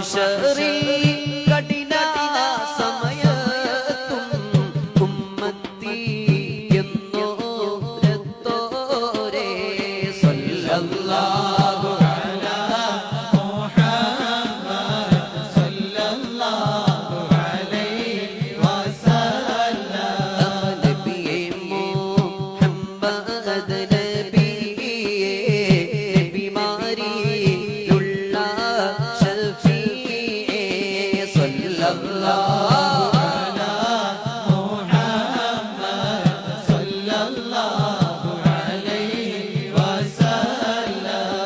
മഹ്ശറിൽ കഠിന സമയത്തും ഉമ്മത്തി എന്നോരത്തോരേ സല്ലല്ലാഹു അലാ മുഹമ്മദ് സല്ലല്ലാഹു അലൈഹി വസല്ലം നബിയേ മുഹമ്മദ് നബിയേ നബിമാരിലുള്ള ശഫീഇ സല്ലല്ലാഹു അലാ മുഹമ്മദ് സല്ലല്ലാഹു അലൈഹി വസല്ലം